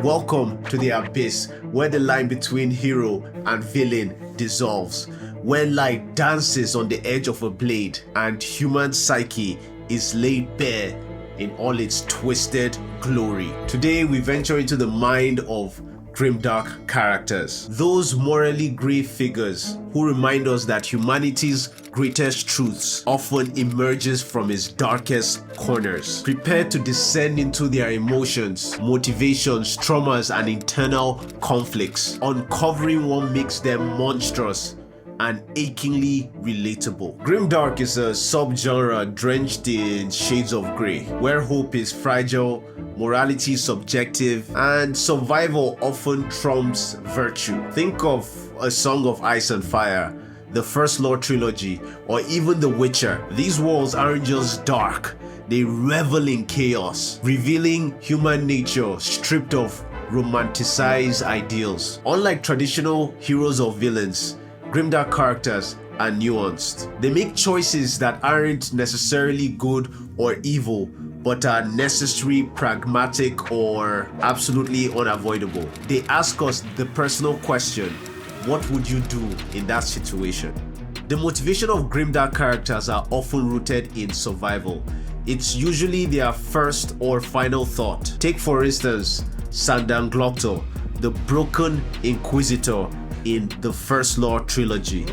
Welcome to the abyss, where the line between hero and villain dissolves, where light dances on the edge of a blade and human psyche is laid bare in all its twisted glory. Today we venture into the mind of Grimdark characters, those morally grey figures who remind us that humanity's greatest truths often emerges from its darkest corners. Prepare to descend into their emotions, motivations, traumas, and internal conflicts, uncovering what makes them monstrous and achingly relatable. Grimdark is a subgenre drenched in shades of grey, where hope is fragile, morality is subjective, and survival often trumps virtue. Think of A Song of Ice and Fire, the First Law trilogy, or even The Witcher. These worlds aren't just dark, they revel in chaos, revealing human nature stripped of romanticized ideals. Unlike traditional heroes or villains, Grimdark characters are nuanced. They make choices that aren't necessarily good or evil, but are necessary, pragmatic, or absolutely unavoidable. They ask us the personal question, what would you do in that situation? The motivation of Grimdark characters are often rooted in survival. It's usually their first or final thought. Take for instance, Glokta, the broken inquisitor in the First Law trilogy.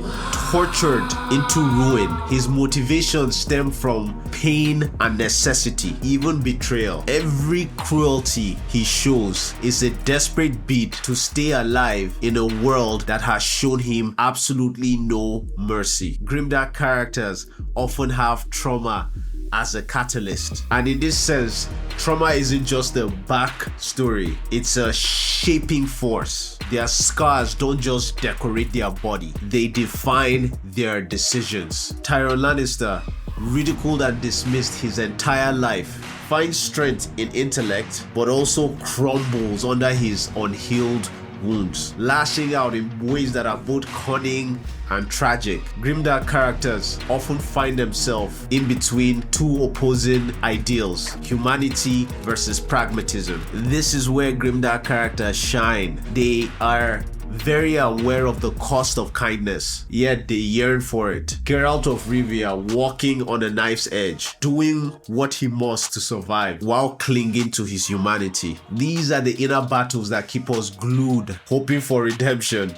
Tortured into ruin, his motivations stem from pain and necessity, even betrayal. Every cruelty he shows is a desperate bid to stay alive in a world that has shown him absolutely no mercy. Grimdark characters often have trauma as a catalyst, and in this sense, trauma isn't just a backstory, it's a shaping force. Their scars don't just decorate their body, they define their decisions. Tyrion Lannister, ridiculed and dismissed his entire life, finds strength in intellect but also crumbles under his unhealed wounds, lashing out in ways that are both cunning and tragic. Grimdark characters often find themselves in between two opposing ideals, humanity versus pragmatism. This is where Grimdark characters shine. They are very aware of the cost of kindness, yet they yearn for it. Geralt of Rivia walking on a knife's edge, doing what he must to survive while clinging to his humanity. These are the inner battles that keep us glued, hoping for redemption,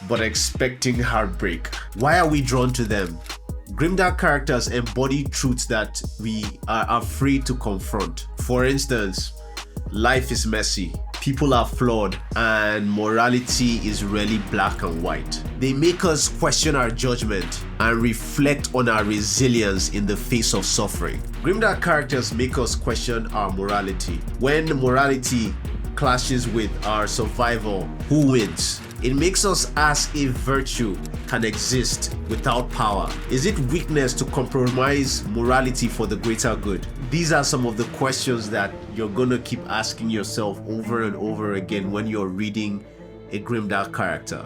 but expecting heartbreak. Why are we drawn to them? Grimdark characters embody truths that we are afraid to confront. For instance, life is messy, people are flawed, and morality is really black and white. They make us question our judgment and reflect on our resilience in the face of suffering. Grimdark characters make us question our morality. When morality clashes with our survival, who wins? It makes us ask if virtue can exist without power. Is it weakness to compromise morality for the greater good? These are some of the questions that you're gonna keep asking yourself over and over again when you're reading a Grimdark character.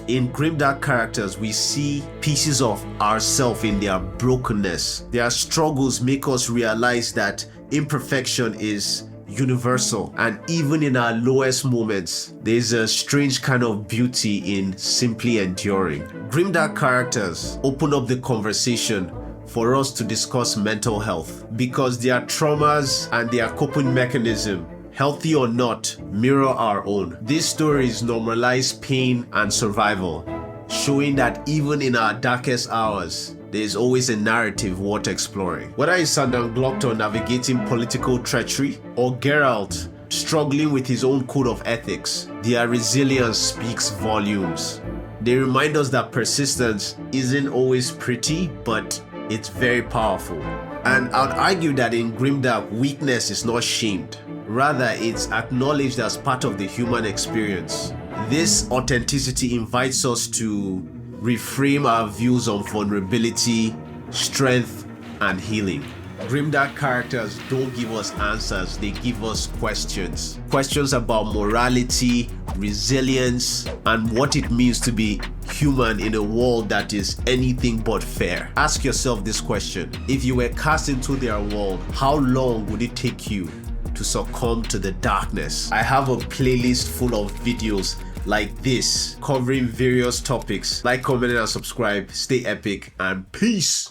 In Grimdark characters, we see pieces of ourselves in their brokenness. Their struggles make us realize that imperfection is universal, and even in our lowest moments, there's a strange kind of beauty in simply enduring. Grimdark characters open up the conversation for us to discuss mental health, because their traumas and their coping mechanism, healthy or not, mirror our own. These stories normalize pain and survival, showing that even in our darkest hours, there's always a narrative worth exploring. Whether it's Glokta navigating political treachery or Geralt struggling with his own code of ethics, their resilience speaks volumes. They remind us that persistence isn't always pretty, but it's very powerful. And I'd argue that in Grimdark, weakness is not shamed. Rather, it's acknowledged as part of the human experience. This authenticity invites us to reframe our views on vulnerability, strength, and healing. Grimdark characters don't give us answers, they give us questions. Questions about morality, resilience, and what it means to be human in a world that is anything but fair. Ask yourself this question: if you were cast into their world, how long would it take you to succumb to the darkness. I have a playlist full of videos like this covering various topics. Like, comment, and subscribe. Stay epic, and peace.